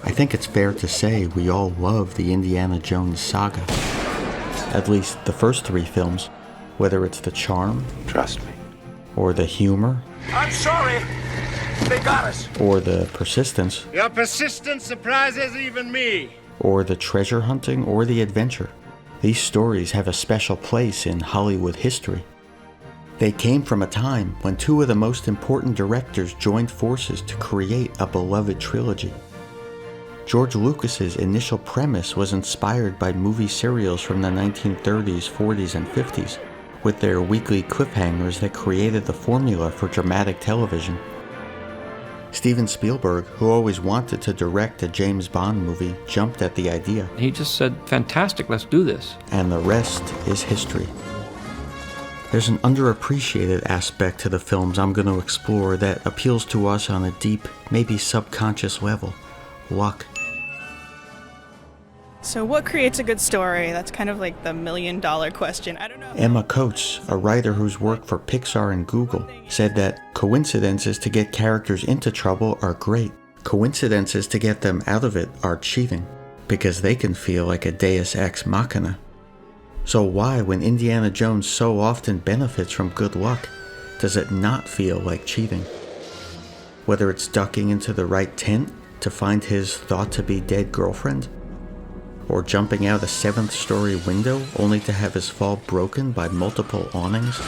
I think it's fair to say we all love the Indiana Jones saga. At least the first 3 films, whether it's the charm, trust me, or the humor, I'm sorry, they got us, or the persistence, your persistence surprises even me, or the treasure hunting, or the adventure. These stories have a special place in Hollywood history. They came from a time when 2 of the most important directors joined forces to create a beloved trilogy. George Lucas's initial premise was inspired by movie serials from the 1930s, 40s, and 50s, with their weekly cliffhangers that created the formula for dramatic television. Steven Spielberg, who always wanted to direct a James Bond movie, jumped at the idea. He just said, fantastic, let's do this. And the rest is history. There's an underappreciated aspect to the films I'm going to explore that appeals to us on a deep, maybe subconscious level. Luck. So what creates a good story? That's kind of like the million-dollar question. I don't know. Emma Coates, a writer who's worked for Pixar and Google, said that coincidences to get characters into trouble are great. Coincidences to get them out of it are cheating, because they can feel like a deus ex machina. So why, when Indiana Jones so often benefits from good luck, does it not feel like cheating? Whether it's ducking into the right tent to find his thought-to-be-dead girlfriend, or jumping out a 7th-story window only to have his fall broken by multiple awnings,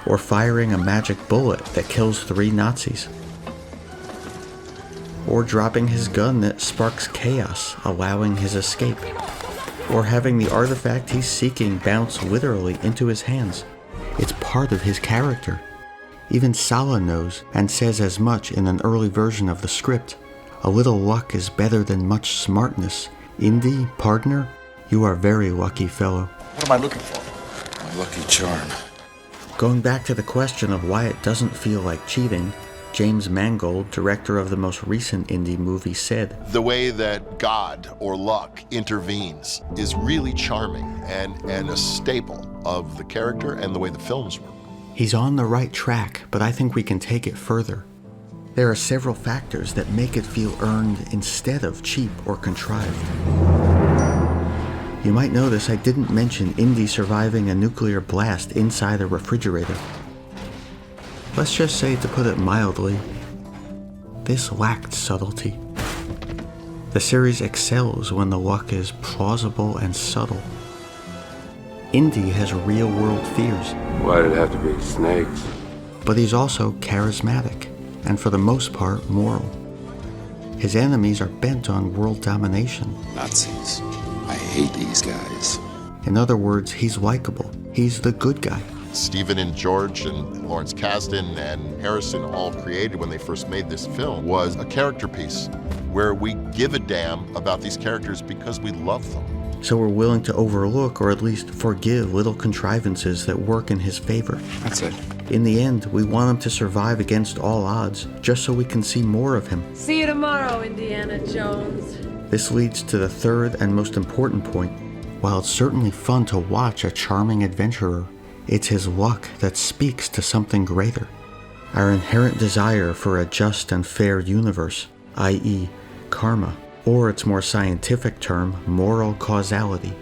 or firing a magic bullet that kills 3 Nazis, or dropping his gun that sparks chaos, allowing his escape, or having the artifact he's seeking bounce literally into his hands. It's part of his character. Even Sala knows, and says as much in an early version of the script. A little luck is better than much smartness. Indy, partner, you are very lucky fellow. What am I looking for? My lucky charm. Going back to the question of why it doesn't feel like cheating, James Mangold, director of the most recent Indy movie, said, "The way that God or luck intervenes is really charming and a staple of the character and the way the films work." He's on the right track, but I think we can take it further. There are several factors that make it feel earned instead of cheap or contrived. You might notice I didn't mention Indy surviving a nuclear blast inside a refrigerator. Let's just say, to put it mildly, this lacked subtlety. The series excels when the luck is plausible and subtle. Indy has real-world fears. Why did it have to be snakes? But he's also charismatic, and for the most part, moral. His enemies are bent on world domination. Nazis. I hate these guys. In other words, he's likable. He's the good guy. Stephen and George and Lawrence Kasdan and Harrison all created when they first made this film was a character piece where we give a damn about these characters because we love them. So we're willing to overlook or at least forgive little contrivances that work in his favor. That's it. In the end, we want him to survive against all odds, just so we can see more of him. See you tomorrow, Indiana Jones. This leads to the third and most important point. While it's certainly fun to watch a charming adventurer, it's his luck that speaks to something greater. Our inherent desire for a just and fair universe, i.e., karma, or its more scientific term, moral causality.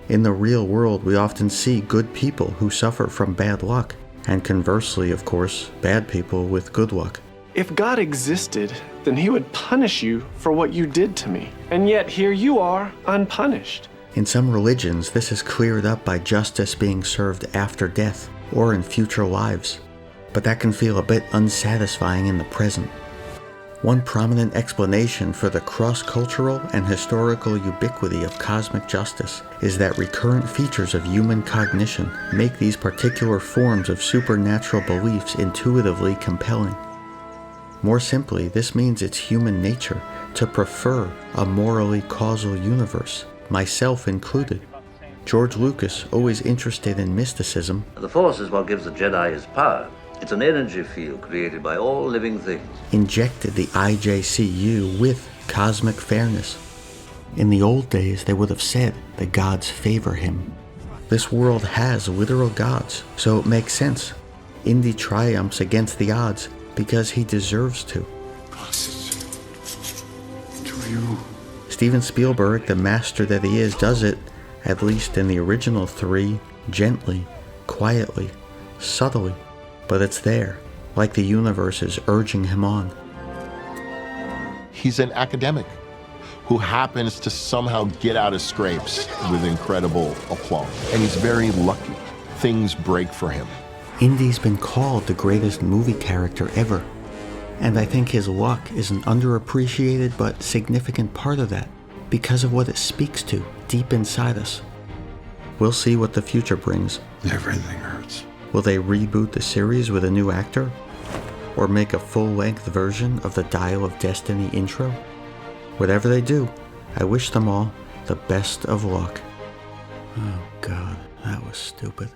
In the real world, we often see good people who suffer from bad luck, and conversely, of course, bad people with good luck. If God existed, then he would punish you for what you did to me. And yet here you are, unpunished. In some religions, this is cleared up by justice being served after death, or in future lives. But that can feel a bit unsatisfying in the present. One prominent explanation for the cross-cultural and historical ubiquity of cosmic justice is that recurrent features of human cognition make these particular forms of supernatural beliefs intuitively compelling. More simply, this means it's human nature to prefer a morally causal universe, myself included. George Lucas, always interested in mysticism, The Force is what gives the Jedi his power. It's an energy field created by all living things. injected the IJCU with cosmic fairness. In the old days, they would have said the gods favor him. This world has literal gods, so it makes sense. Indy triumphs against the odds because he deserves to. Steven Spielberg, the master that he is, does it, at least in the original 3, gently, quietly, subtly, but it's there, like the universe is urging him on. He's an academic who happens to somehow get out of scrapes with incredible aplomb. And he's very lucky. Things break for him. Indy's been called the greatest movie character ever. And I think his luck is an underappreciated but significant part of that, because of what it speaks to deep inside us. We'll see what the future brings. Everything hurts. Will they reboot the series with a new actor? Or make a full-length version of the Dial of Destiny intro? Whatever they do, I wish them all the best of luck. Oh God, that was stupid.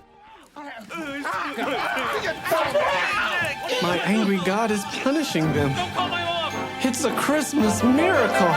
My angry God is punishing them. It's a Christmas miracle.